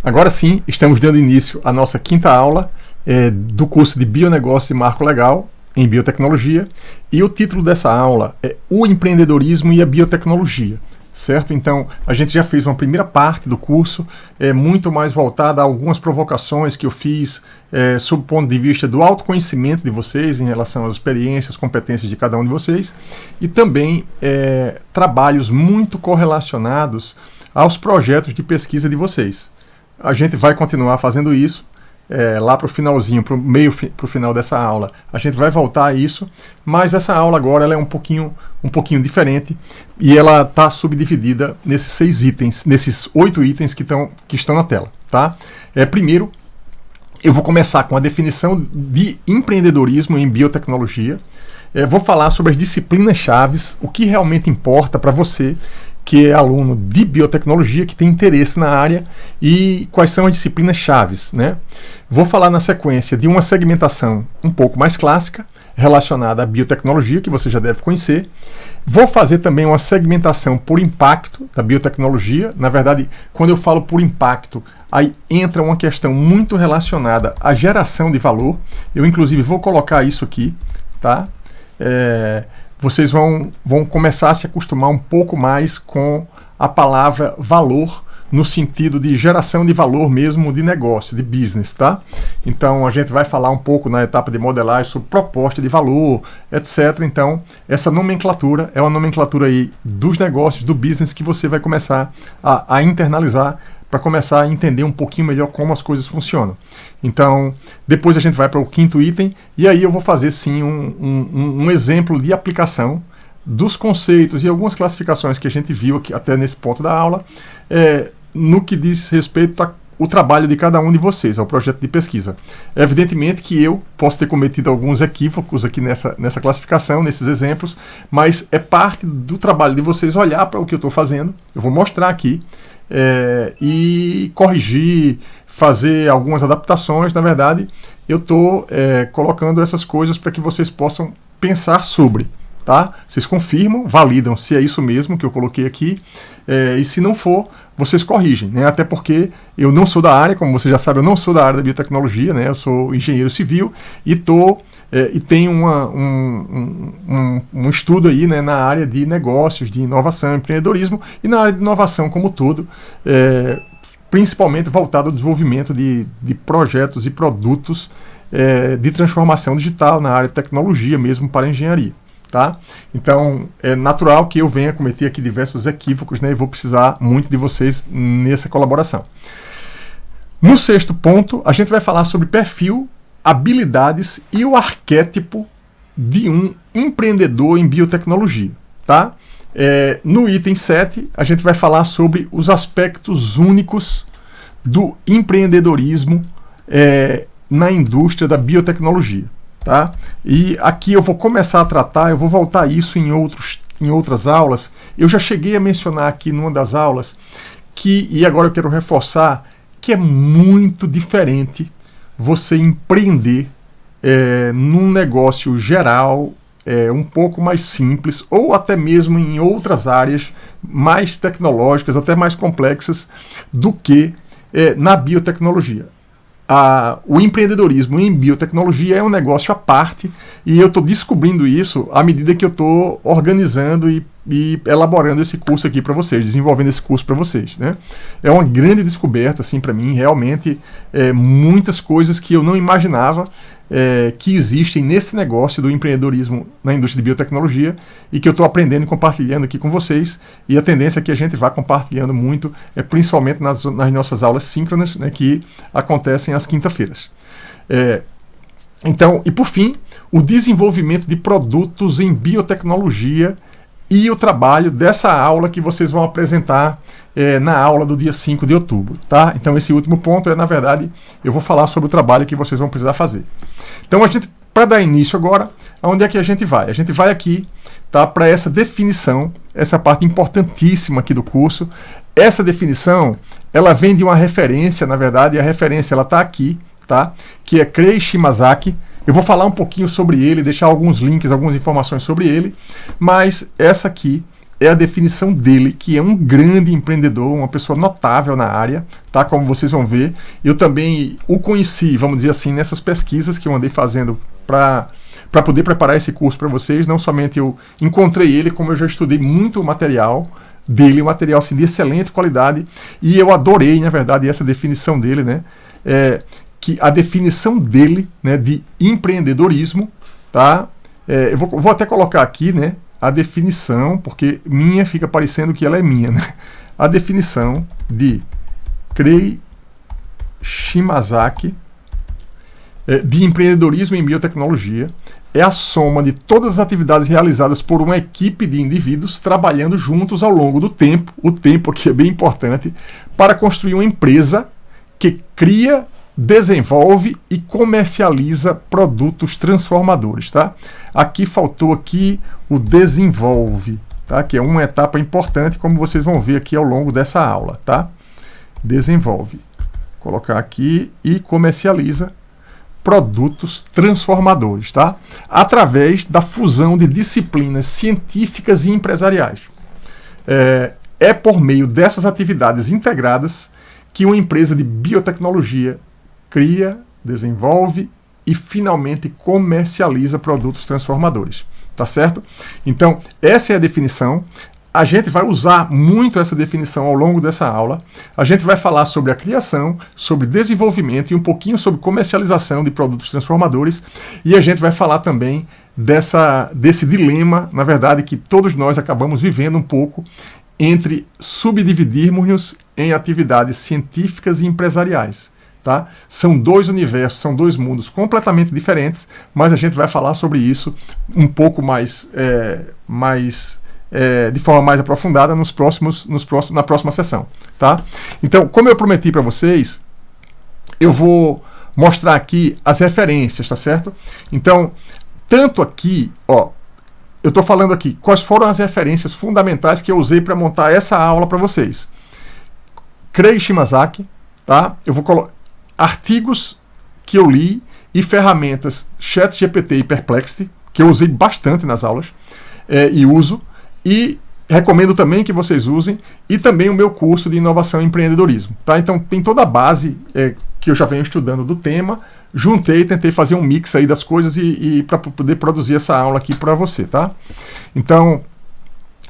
Agora sim, estamos dando início à nossa quinta aula do curso de Bionegócio e Marco Legal em Biotecnologia, e o título dessa aula é O Empreendedorismo e a Biotecnologia, certo? Então, a gente já fez uma primeira parte do curso, muito mais voltada a algumas provocações que eu fiz sob o ponto de vista do autoconhecimento de vocês em relação às experiências, competências de cada um de vocês, e também trabalhos muito correlacionados aos projetos de pesquisa de vocês. A gente vai continuar fazendo isso lá para o finalzinho, para o final dessa aula. A gente vai voltar a isso, mas essa aula agora ela é um pouquinho diferente e ela está subdividida nesses 6 itens, nesses 8 itens que estão na tela. Tá? Primeiro, eu vou começar com a definição de empreendedorismo em biotecnologia. Vou falar sobre as disciplinas chaves, o que realmente importa para você que é aluno de biotecnologia, que tem interesse na área, e quais são as disciplinas chaves, né? Vou falar na sequência de uma segmentação um pouco mais clássica, relacionada à biotecnologia, que você já deve conhecer. Vou fazer também uma segmentação por impacto da biotecnologia. Na verdade, quando eu falo por impacto, aí entra uma questão muito relacionada à geração de valor. Eu, inclusive, vou colocar isso aqui, tá? Vocês vão começar a se acostumar um pouco mais com a palavra valor, no sentido de geração de valor mesmo, de negócio, de business, tá? Então, a gente vai falar um pouco na etapa de modelagem sobre proposta de valor, etc. Então, essa nomenclatura é uma nomenclatura aí dos negócios, do business, que você vai começar a internalizar para começar a entender um pouquinho melhor como as coisas funcionam. Então, depois a gente vai para o 5º item, e aí eu vou fazer sim um exemplo de aplicação dos conceitos e algumas classificações que a gente viu aqui, até nesse ponto da aula, no que diz respeito ao trabalho de cada um de vocês, ao projeto de pesquisa. Evidentemente que eu posso ter cometido alguns equívocos aqui nessa classificação, nesses exemplos, mas é parte do trabalho de vocês olhar para o que eu estou fazendo. Eu vou mostrar aqui, e corrigir, fazer algumas adaptações. Na verdade, eu estou colocando essas coisas para que vocês possam pensar sobre, tá? Vocês confirmam, validam se é isso mesmo que eu coloquei aqui, e se não for, vocês corrigem, né? Até porque eu não sou da área, como você já sabe, eu não sou da área da biotecnologia, né? Eu sou engenheiro civil e tenho um estudo aí, né, na área de negócios, de inovação, empreendedorismo, e na área de inovação como todo, principalmente voltado ao desenvolvimento de projetos e produtos de transformação digital na área de tecnologia mesmo para engenharia. Tá? Então, é natural que eu venha cometer aqui diversos equívocos, né, e vou precisar muito de vocês nessa colaboração. No 6º ponto, a gente vai falar sobre perfil, habilidades e o arquétipo de um empreendedor em biotecnologia. Tá? No item 7, a gente vai falar sobre os aspectos únicos do empreendedorismo na indústria da biotecnologia. Tá? E aqui eu vou começar a tratar, eu vou voltar a isso em outras aulas. Eu já cheguei a mencionar aqui numa das aulas e agora eu quero reforçar, que é muito diferente você empreender num negócio geral, um pouco mais simples, ou até mesmo em outras áreas mais tecnológicas, até mais complexas, do que na biotecnologia. O empreendedorismo em biotecnologia é um negócio à parte, e eu estou descobrindo isso à medida que eu estou organizando e elaborando esse curso aqui para vocês, desenvolvendo esse curso para vocês, né? É uma grande descoberta, assim, para mim, realmente, muitas coisas que eu não imaginava que existem nesse negócio do empreendedorismo na indústria de biotecnologia, e que eu estou aprendendo e compartilhando aqui com vocês, e a tendência é que a gente vá compartilhando muito, principalmente nas nossas aulas síncronas, né, que acontecem às quinta-feiras. Então, e por fim, o desenvolvimento de produtos em biotecnologia e o trabalho dessa aula que vocês vão apresentar na aula do dia 5 de outubro. Tá? Então, esse último ponto na verdade, eu vou falar sobre o trabalho que vocês vão precisar fazer. Então, para dar início agora, aonde é que a gente vai? A gente vai aqui, tá, para essa definição, essa parte importantíssima aqui do curso. Essa definição, ela vem de uma referência, na verdade, e a referência ela está aqui, tá? Que é Kei Shimazaki. Eu vou falar um pouquinho sobre ele, deixar alguns links, algumas informações sobre ele, mas essa aqui é a definição dele, que é um grande empreendedor, uma pessoa notável na área, tá? Como vocês vão ver. Eu também o conheci, vamos dizer assim, nessas pesquisas que eu andei fazendo para poder preparar esse curso para vocês. Não somente eu encontrei ele, como eu já estudei muito material dele, um material assim, de excelente qualidade, e eu adorei, na verdade, essa definição dele, né? Que a definição dele, né, de empreendedorismo, tá? Eu vou até colocar aqui, né, a definição, porque minha fica parecendo que ela é minha, né? A definição de Crei Shimazaki de empreendedorismo em biotecnologia é a soma de todas as atividades realizadas por uma equipe de indivíduos trabalhando juntos ao longo do tempo, o tempo aqui é bem importante, para construir uma empresa que cria, desenvolve e comercializa produtos transformadores, tá? Aqui faltou aqui o desenvolve, tá? Que é uma etapa importante, como vocês vão ver aqui ao longo dessa aula, tá? Desenvolve. Vou colocar aqui e comercializa produtos transformadores, tá? Através da fusão de disciplinas científicas e empresariais. É por meio dessas atividades integradas que uma empresa de biotecnologia cria, desenvolve e finalmente comercializa produtos transformadores, tá certo? Então, essa é a definição. A gente vai usar muito essa definição ao longo dessa aula. A gente vai falar sobre a criação, sobre desenvolvimento e um pouquinho sobre comercialização de produtos transformadores. E a gente vai falar também desse dilema, na verdade, que todos nós acabamos vivendo um pouco entre subdividirmos-nos em atividades científicas e empresariais. Tá? São dois universos, são dois mundos completamente diferentes, mas a gente vai falar sobre isso um pouco de forma mais aprofundada na próxima sessão. Tá? Então, como eu prometi para vocês, eu vou mostrar aqui as referências, tá certo? Então, tanto aqui, ó, eu estou falando aqui quais foram as referências fundamentais que eu usei para montar essa aula para vocês. Crei Shimazaki, tá? Eu vou colocar artigos que eu li e ferramentas ChatGPT e Perplexity, que eu usei bastante nas aulas e uso, e recomendo também que vocês usem, e também o meu curso de inovação e empreendedorismo. Tá? Então tem toda a base que eu já venho estudando do tema, juntei, tentei fazer um mix aí das coisas e para poder produzir essa aula aqui para você. Tá? Então,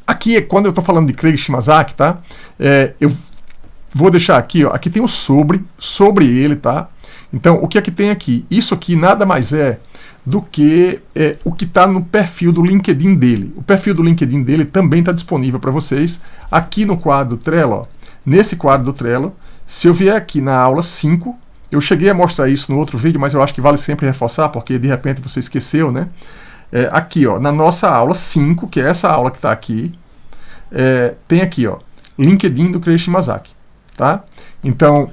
aqui, quando eu estou falando de Craig Shimazaki, tá? Eu vou deixar aqui, ó, aqui tem o sobre ele, tá? Então, o que é que tem aqui? Isso aqui nada mais é do que o que está no perfil do LinkedIn dele. O perfil do LinkedIn dele também está disponível para vocês aqui no quadro do Trello. Ó. Nesse quadro do Trello, se eu vier aqui na aula 5, eu cheguei a mostrar isso no outro vídeo, mas eu acho que vale sempre reforçar, porque de repente você esqueceu, né? Aqui, ó, na nossa aula 5, que é essa aula que está aqui, tem aqui, ó, LinkedIn do Craig Shimazaki. Tá? Então,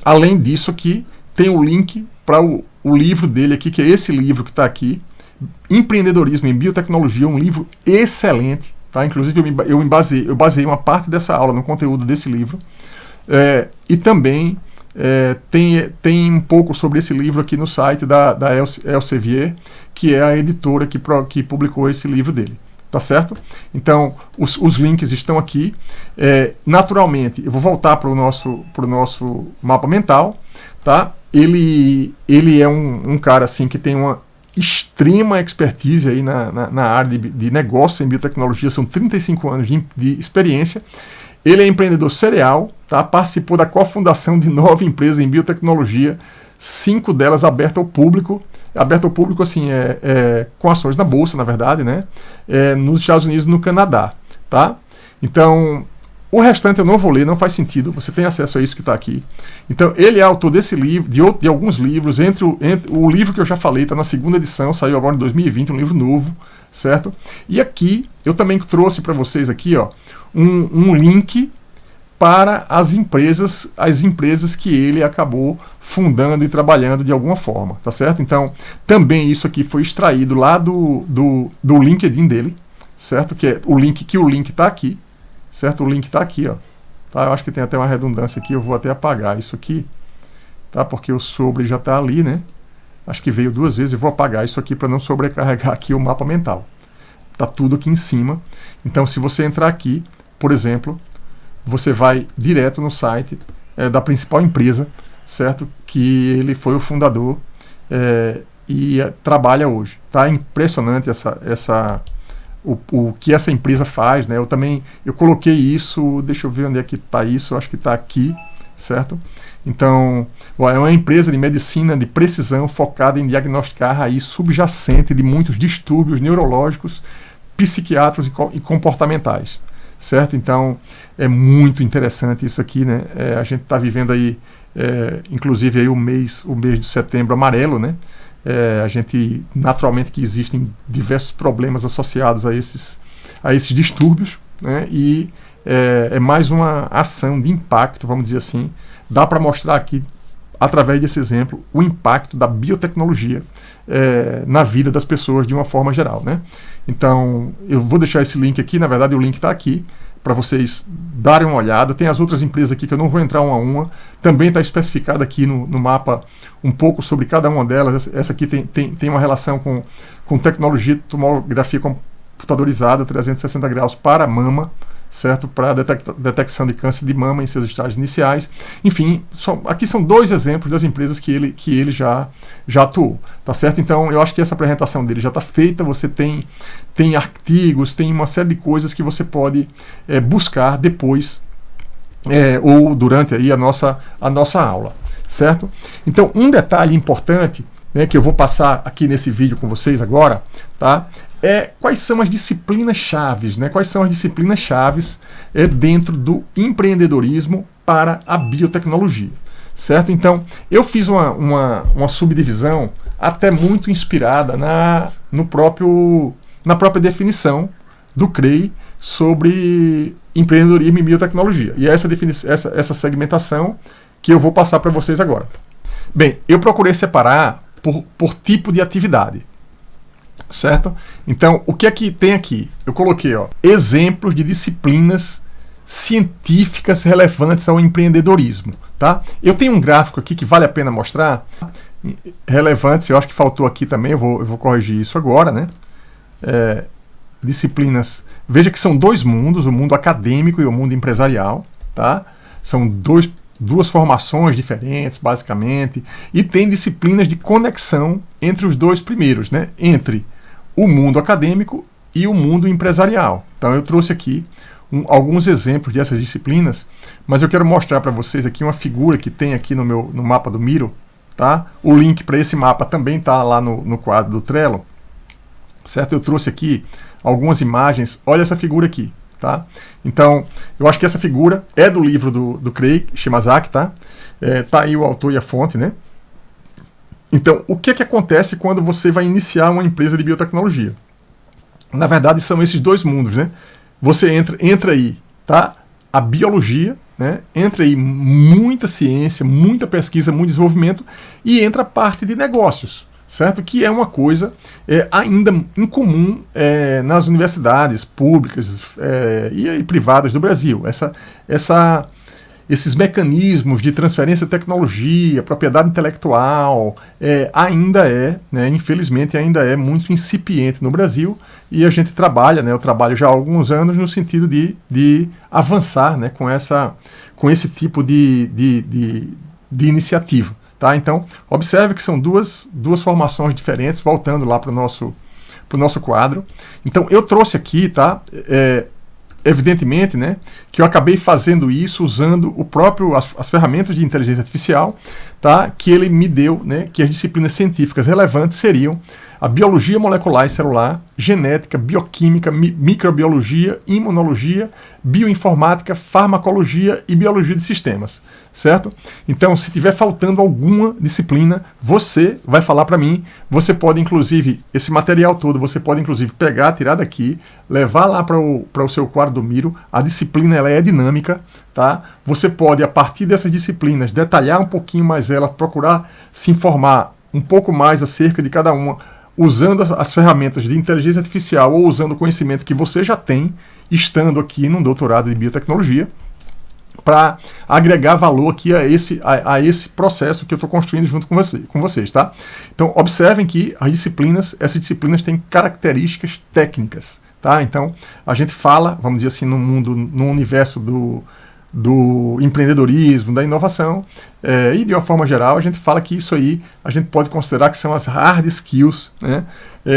além disso aqui, tem o link para o livro dele aqui, que é esse livro que está aqui, Empreendedorismo em Biotecnologia, um livro excelente. Tá? Inclusive, eu baseei uma parte dessa aula no conteúdo desse livro. E também tem um pouco sobre esse livro aqui no site da Elsevier, que é a editora que publicou esse livro dele. Tá certo? Então, os links estão aqui. Naturalmente, eu vou voltar para o nosso mapa mental. Tá? Ele é um cara assim, que tem uma extrema expertise aí na área de negócio em biotecnologia. São 35 anos de experiência. Ele é empreendedor serial. Tá? Participou da cofundação de 9 empresas em biotecnologia, 5 delas abertas ao público. Aberto ao público, assim, com ações na bolsa, na verdade, né? Nos Estados Unidos e no Canadá, tá? Então, o restante eu não vou ler, não faz sentido, você tem acesso a isso que está aqui. Então, ele é autor desse livro, de alguns livros, entre o livro que eu já falei, está na 2ª edição, saiu agora em 2020, um livro novo, certo? E aqui, eu também trouxe para vocês aqui, ó, um link para as empresas que ele acabou fundando e trabalhando de alguma forma, tá certo? Então, também isso aqui foi extraído lá do LinkedIn dele, certo? Que é o link está aqui, certo? O link está aqui, ó. Tá? Eu acho que tem até uma redundância aqui, eu vou até apagar isso aqui, tá? Porque o sobre já está ali, né? Acho que veio 2 vezes, eu vou apagar isso aqui para não sobrecarregar aqui o mapa mental. Está tudo aqui em cima. Então, se você entrar aqui, por exemplo, você vai direto no site da principal empresa, certo? Que ele foi o fundador e trabalha hoje. Tá impressionante o que essa empresa faz, né? Eu coloquei isso, deixa eu ver onde é que está isso, eu acho que está aqui, certo? Então, é uma empresa de medicina de precisão focada em diagnosticar a raiz subjacente de muitos distúrbios neurológicos, psiquiátricos e comportamentais, certo? Então, é muito interessante isso aqui, né? A gente está vivendo aí, inclusive aí o mês de setembro amarelo, né? A gente, naturalmente, que existem diversos problemas associados a esses distúrbios, né? E é mais uma ação de impacto, vamos dizer assim. Dá para mostrar aqui, através desse exemplo, o impacto da biotecnologia na vida das pessoas de uma forma geral, né? Então, eu vou deixar esse link aqui, na verdade o link está aqui, para vocês darem uma olhada. Tem as outras empresas aqui que eu não vou entrar uma a uma, também está especificado aqui no mapa um pouco sobre cada uma delas. Essa aqui tem uma relação com tecnologia de tomografia computadorizada 360 graus para mama, certo? Para detecção de câncer de mama em seus estágios iniciais. Enfim, aqui são 2 exemplos das empresas que ele já atuou, tá certo? Então, eu acho que essa apresentação dele já está feita. Você tem artigos, tem uma série de coisas que você pode buscar depois ou durante aí a nossa aula, certo? Então, um detalhe importante, né, que eu vou passar aqui nesse vídeo com vocês agora, tá? Quais são as disciplinas chaves, né? Quais são as disciplinas chaves dentro do empreendedorismo para a biotecnologia, certo? Então, eu fiz uma subdivisão até muito inspirada na própria definição do CREI sobre empreendedorismo e biotecnologia. E é essa segmentação que eu vou passar para vocês agora. Bem, eu procurei separar por tipo de atividade, certo? Então, o que é que tem aqui? Eu coloquei exemplos de disciplinas científicas relevantes ao empreendedorismo, tá? Eu tenho um gráfico aqui que vale a pena mostrar. Relevantes, eu acho que faltou aqui também, eu vou corrigir isso agora, né? Disciplinas, veja que são 2 mundos, o mundo acadêmico e o mundo empresarial, tá? São duas formações diferentes, basicamente, e tem disciplinas de conexão entre os 2 primeiros, né? Entre o mundo acadêmico e o mundo empresarial. Então eu trouxe aqui alguns exemplos dessas disciplinas, mas eu quero mostrar para vocês aqui uma figura que tem aqui no mapa do Miro, tá? O link para esse mapa também está lá no quadro do Trello, certo? Eu trouxe aqui algumas imagens, olha essa figura aqui, tá? Então, eu acho que essa figura é do livro do Craig Shimazaki, tá? Tá aí o autor e a fonte, né? Então, o que acontece quando você vai iniciar uma empresa de biotecnologia? Na verdade, são esses 2 mundos, né? Você entra aí, tá? A biologia, né? Entra aí muita ciência, muita pesquisa, muito desenvolvimento, e entra a parte de negócios, certo? Que é uma coisa ainda incomum nas universidades públicas e privadas do Brasil. Esses mecanismos de transferência de tecnologia, propriedade intelectual, infelizmente, ainda é muito incipiente no Brasil, e a gente trabalha, né, eu trabalho já há alguns anos no sentido de avançar, né, com esse tipo de iniciativa. Tá? Então, observe que são duas formações diferentes, voltando lá para o nosso quadro. Então, eu trouxe aqui, tá? Evidentemente, né, que eu acabei fazendo isso usando as ferramentas de inteligência artificial, tá, que ele me deu, né, que as disciplinas científicas relevantes seriam a biologia molecular e celular, genética, bioquímica, microbiologia, imunologia, bioinformática, farmacologia e biologia de sistemas, certo? Então, se tiver faltando alguma disciplina, você vai falar para mim. Você pode, inclusive, esse material todo, você pode, inclusive, pegar, tirar daqui, levar lá para o seu quadro do Miro. A disciplina, ela é dinâmica, tá? Você pode, a partir dessas disciplinas, detalhar um pouquinho mais ela, procurar se informar um pouco mais acerca de cada uma, usando as ferramentas de inteligência artificial ou usando o conhecimento que você já tem, estando aqui num doutorado de biotecnologia, para agregar valor aqui a esse processo que eu estou construindo junto com vocês, tá? Então, observem que essas disciplinas têm características técnicas, Tá? Então, a gente fala, vamos dizer assim, no universo do empreendedorismo, da inovação, e de uma forma geral, a gente fala que isso aí a gente pode considerar que são as hard skills, né,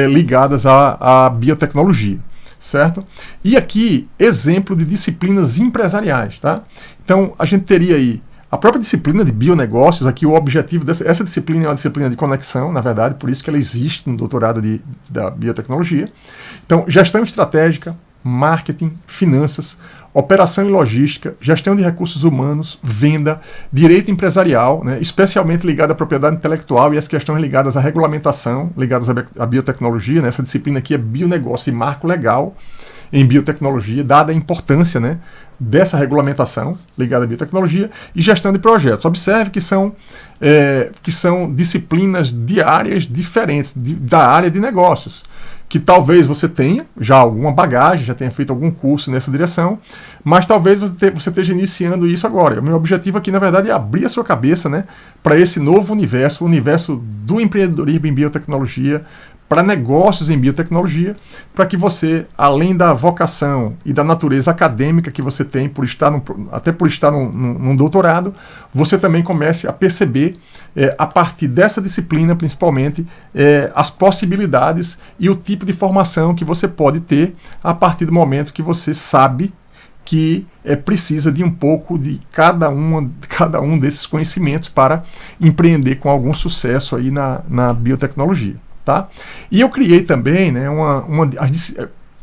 ligadas à biotecnologia, certo? E aqui, exemplo de disciplinas empresariais, tá? Então, a gente teria aí a própria disciplina de bionegócios. Aqui o objetivo essa disciplina é uma disciplina de conexão, na verdade, por isso que ela existe no doutorado da biotecnologia. Então, gestão estratégica, marketing, finanças, operação e logística, gestão de recursos humanos, venda, direito empresarial, né, especialmente ligado à propriedade intelectual e as questões ligadas à regulamentação, ligadas à biotecnologia. Né, essa disciplina aqui é bionegócio e marco legal em biotecnologia, dada a importância, né, dessa regulamentação ligada à biotecnologia, e gestão de projetos. Observe que são disciplinas de áreas diferentes da área de negócios, que talvez você tenha já alguma bagagem, já tenha feito algum curso nessa direção, mas talvez você esteja iniciando isso agora. O meu objetivo aqui, na verdade, é abrir a sua cabeça, né, para esse novo universo, o universo do empreendedorismo em biotecnologia, para negócios em biotecnologia, para que você, além da vocação e da natureza acadêmica que você tem, até por estar num doutorado, você também comece a perceber, a partir dessa disciplina, principalmente, as possibilidades e o tipo de formação que você pode ter a partir do momento que você sabe que precisa de um pouco de cada um desses conhecimentos para empreender com algum sucesso aí na biotecnologia. Tá? E eu criei também, né,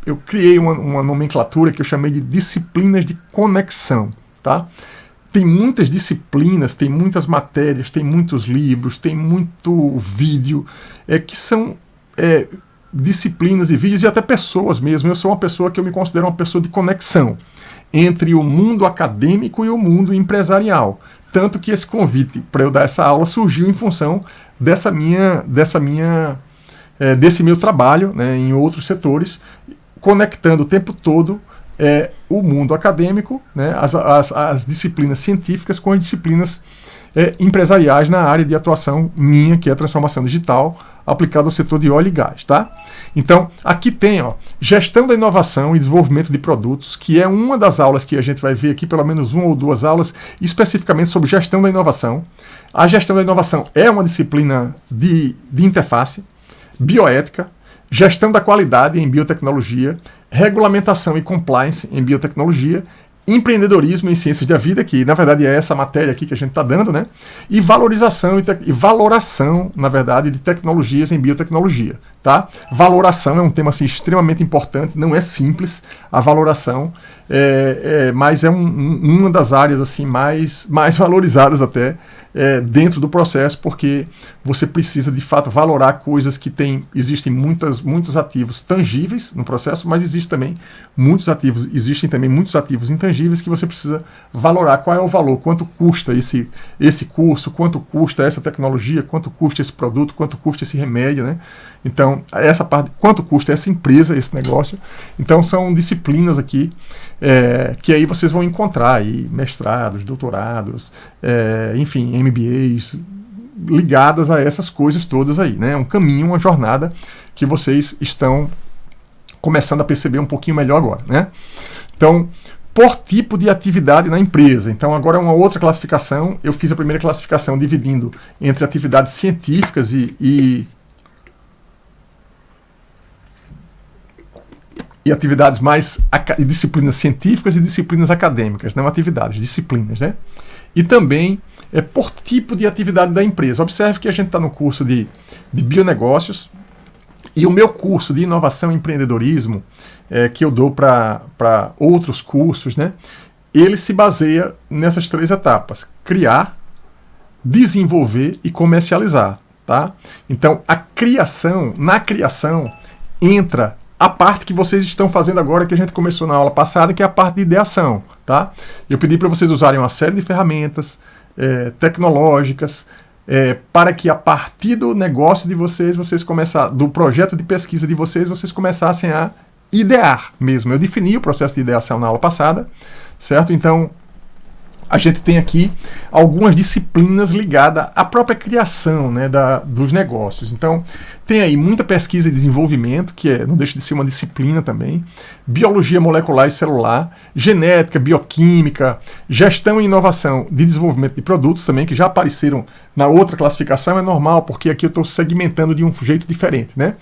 eu criei uma nomenclatura que eu chamei de disciplinas de conexão. Tá? Tem muitas disciplinas, tem muitas matérias, tem muitos livros, tem muito vídeo, que são disciplinas e vídeos, e até pessoas mesmo. Eu sou uma pessoa que eu me considero uma pessoa de conexão entre o mundo acadêmico e o mundo empresarial. Tanto que esse convite para eu dar essa aula surgiu em função desse meu trabalho, né, em outros setores, conectando o tempo todo o mundo acadêmico, né, as disciplinas científicas com as disciplinas empresariais na área de atuação minha, que é a transformação digital aplicada ao setor de óleo e gás. Tá? Então, aqui tem gestão da inovação e desenvolvimento de produtos, que é uma das aulas que a gente vai ver aqui, pelo menos uma ou duas aulas, especificamente sobre gestão da inovação. A gestão da inovação é uma disciplina de interface, bioética, gestão da qualidade em biotecnologia, regulamentação e compliance em biotecnologia, empreendedorismo em ciências da vida, que na verdade é essa matéria aqui que a gente está dando, né? E valorização e valoração, na verdade, de tecnologias em biotecnologia. Tá? Valoração é um tema assim, extremamente importante, não é simples a valoração, mas é uma das áreas assim, mais valorizadas até dentro do processo, porque você precisa de fato valorar coisas que existem muitos ativos tangíveis no processo, mas existem também muitos ativos intangíveis que você precisa valorar. Qual é o valor, quanto custa esse curso, quanto custa essa tecnologia, quanto custa esse produto, quanto custa esse remédio, né? Então, essa parte, quanto custa essa empresa, esse negócio. Então, são disciplinas aqui que aí vocês vão encontrar aí, mestrados, doutorados, enfim, MBAs, ligadas a essas coisas todas aí, né? Um caminho, uma jornada que vocês estão começando a perceber um pouquinho melhor agora, né? Então, por tipo de atividade na empresa. Então, agora é uma outra classificação. Eu fiz a primeira classificação dividindo entre atividades científicas e atividades disciplinas científicas e disciplinas acadêmicas, não atividades, disciplinas, né? E também por tipo de atividade da empresa. Observe que a gente está no curso de bionegócios, e o meu curso de inovação e empreendedorismo, que eu dou para outros cursos, né? Ele se baseia nessas 3 etapas: criar, desenvolver e comercializar. Tá? Então, na criação entra a parte que vocês estão fazendo agora, que a gente começou na aula passada, que é a parte de ideação. Tá? Eu pedi para vocês usarem uma série de ferramentas tecnológicas, para que a partir do negócio de vocês do projeto de pesquisa de vocês começassem a idear mesmo. Eu defini o processo de ideação na aula passada, certo? Então, a gente tem aqui algumas disciplinas ligadas à própria criação, né, dos negócios. Então, tem aí muita pesquisa e desenvolvimento, que não deixa de ser uma disciplina também, biologia molecular e celular, genética, bioquímica, gestão e inovação de desenvolvimento de produtos também, que já apareceram na outra classificação, é normal, porque aqui eu estou segmentando de um jeito diferente, né?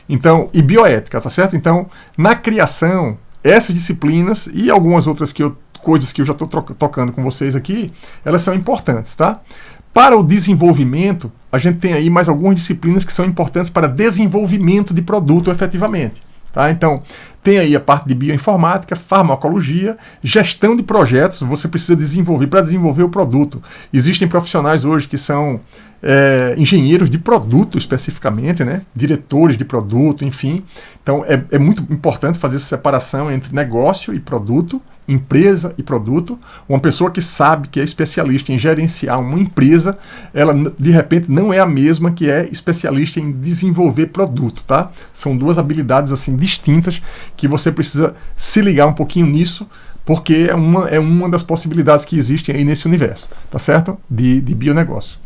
Então, e bioética, tá certo? Então, na criação, essas disciplinas e algumas outras coisas que eu já estou tocando com vocês aqui, elas são importantes, tá? Para o desenvolvimento, a gente tem aí mais algumas disciplinas que são importantes para desenvolvimento de produto efetivamente. Tá? Então, tem aí a parte de bioinformática, farmacologia, gestão de projetos, você precisa desenvolver, para desenvolver o produto. Existem profissionais hoje que são engenheiros de produto especificamente, né? Diretores de produto, enfim. Então, é muito importante fazer essa separação entre negócio e produto, empresa e produto. Uma pessoa que sabe, que é especialista em gerenciar uma empresa, ela de repente não é a mesma que é especialista em desenvolver produto, tá? São duas habilidades assim distintas que você precisa se ligar um pouquinho nisso, porque é uma das possibilidades que existem aí nesse universo, tá certo? De bionegócio.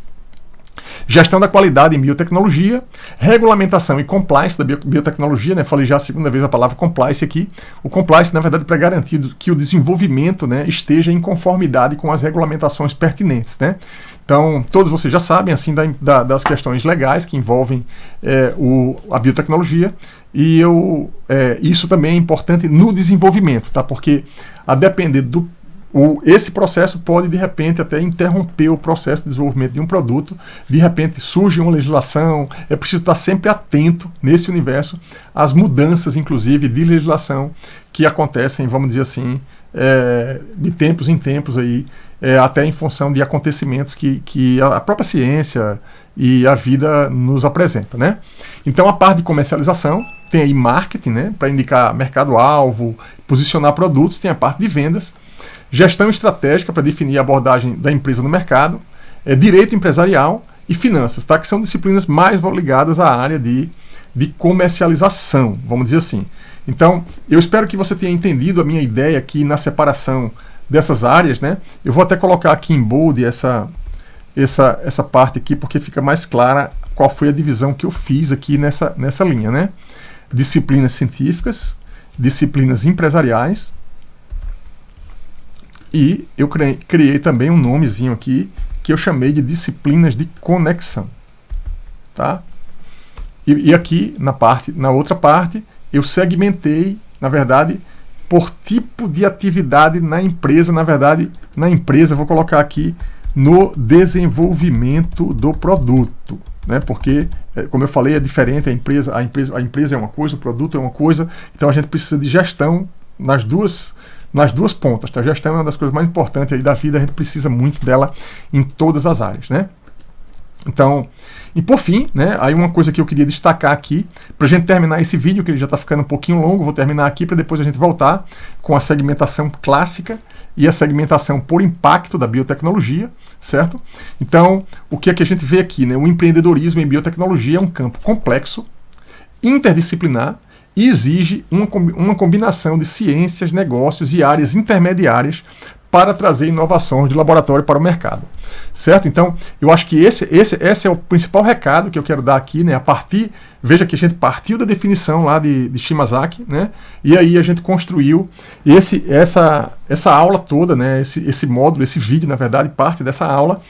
Gestão da qualidade em biotecnologia, regulamentação e compliance da biotecnologia, né? Falei já a segunda vez a palavra compliance aqui. O compliance, na verdade, para garantir que o desenvolvimento, né, esteja em conformidade com as regulamentações pertinentes, né? Então, todos vocês já sabem, assim, das questões legais que envolvem a biotecnologia, e isso também é importante no desenvolvimento, tá? Porque a depender esse processo pode, de repente, até interromper o processo de desenvolvimento de um produto. De repente, surge uma legislação. É preciso estar sempre atento, nesse universo, às mudanças, inclusive, de legislação que acontecem, vamos dizer assim, de tempos em tempos, aí, até em função de acontecimentos que a própria ciência e a vida nos apresenta, né? Então, a parte de comercialização, tem aí marketing, né, para indicar mercado-alvo, posicionar produtos, tem a parte de vendas, gestão estratégica para definir a abordagem da empresa no mercado, direito empresarial e finanças, tá? Que são disciplinas mais ligadas à área de comercialização, vamos dizer assim. Então, eu espero que você tenha entendido a minha ideia aqui na separação dessas áreas, né? Eu vou até colocar aqui em bold essa parte aqui, porque fica mais clara qual foi a divisão que eu fiz aqui nessa linha, né? Disciplinas científicas, disciplinas empresariais, e eu criei também um nomezinho aqui que eu chamei de disciplinas de conexão, tá? E aqui na outra parte eu segmentei, na verdade, por tipo de atividade na empresa. Na verdade, na empresa eu vou colocar aqui no desenvolvimento do produto, né? Porque, como eu falei, é diferente. A empresa é uma coisa, o produto é uma coisa. Então a gente precisa de gestão nas duas pontas, tá? A gestão é uma das coisas mais importantes aí da vida, a gente precisa muito dela em todas as áreas, né? Então, e por fim, né, aí uma coisa que eu queria destacar aqui, para a gente terminar esse vídeo, que ele já está ficando um pouquinho longo, vou terminar aqui para depois a gente voltar com a segmentação clássica e a segmentação por impacto da biotecnologia, certo? Então, o que é que a gente vê aqui, né? O empreendedorismo em biotecnologia é um campo complexo, interdisciplinar, e exige uma combinação de ciências, negócios e áreas intermediárias para trazer inovações de laboratório para o mercado, certo? Então, eu acho que esse é o principal recado que eu quero dar aqui, né? Veja que a gente partiu da definição lá de Shimazaki, né? E aí a gente construiu essa aula toda, né? Esse módulo, esse vídeo, na verdade, parte dessa aula,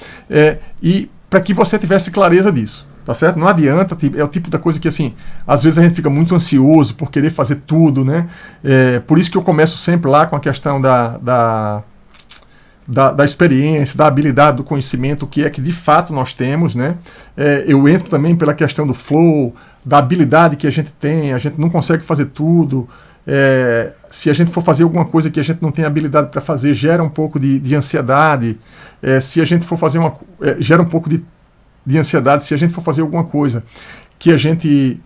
e para que você tivesse clareza disso. Tá certo? Não adianta, é o tipo da coisa que, assim, às vezes a gente fica muito ansioso por querer fazer tudo, né? Por isso que eu começo sempre lá com a questão da experiência, da habilidade, do conhecimento, o que é que de fato nós temos, né? Eu entro também pela questão do flow, da habilidade que a gente tem, a gente não consegue fazer tudo. Se a gente for fazer alguma coisa que a gente não tem habilidade para fazer, gera um pouco de ansiedade. Se a gente for fazer gera um pouco de ansiedade se a gente for fazer alguma coisa que a gente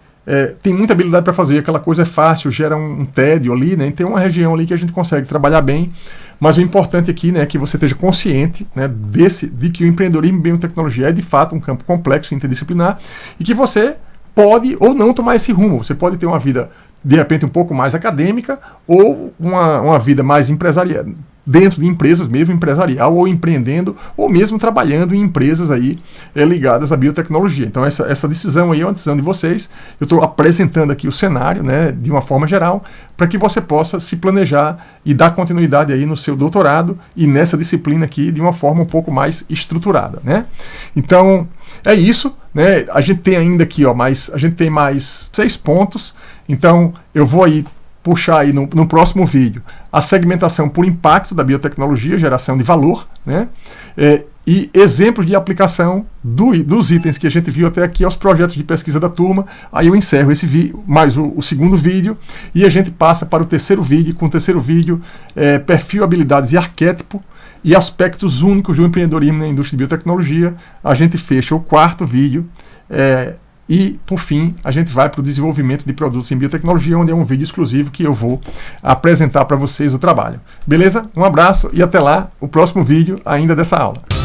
tem muita habilidade para fazer, aquela coisa é fácil, gera um tédio ali, né? Tem uma região ali que a gente consegue trabalhar bem, mas o importante aqui, né, é que você esteja consciente, né, de que o empreendedorismo em biotecnologia é de fato um campo complexo, interdisciplinar, e que você pode ou não tomar esse rumo. Você pode ter uma vida, de repente, um pouco mais acadêmica, ou uma vida mais empresarial, dentro de empresas mesmo, empresarial, ou empreendendo, ou mesmo trabalhando em empresas aí ligadas à biotecnologia. Então essa decisão aí é uma decisão de vocês. Eu estou apresentando aqui o cenário, né, de uma forma geral, para que você possa se planejar e dar continuidade aí no seu doutorado e nessa disciplina aqui de uma forma um pouco mais estruturada, né? Então é isso, né? A gente tem ainda aqui, ó, a gente tem mais 6 pontos. Então eu vou aí puxar aí no próximo vídeo a segmentação por impacto da biotecnologia, geração de valor, né? E exemplos de aplicação dos itens que a gente viu até aqui aos projetos de pesquisa da turma. Aí eu encerro esse vídeo, mais o segundo vídeo, e a gente passa para o terceiro vídeo. Com o terceiro vídeo, perfil, habilidades e arquétipo, e aspectos únicos do empreendedorismo na indústria de biotecnologia. A gente fecha o quarto vídeo, e, por fim, a gente vai para o desenvolvimento de produtos em biotecnologia, onde é um vídeo exclusivo que eu vou apresentar para vocês o trabalho. Beleza? Um abraço e até lá, o próximo vídeo ainda dessa aula.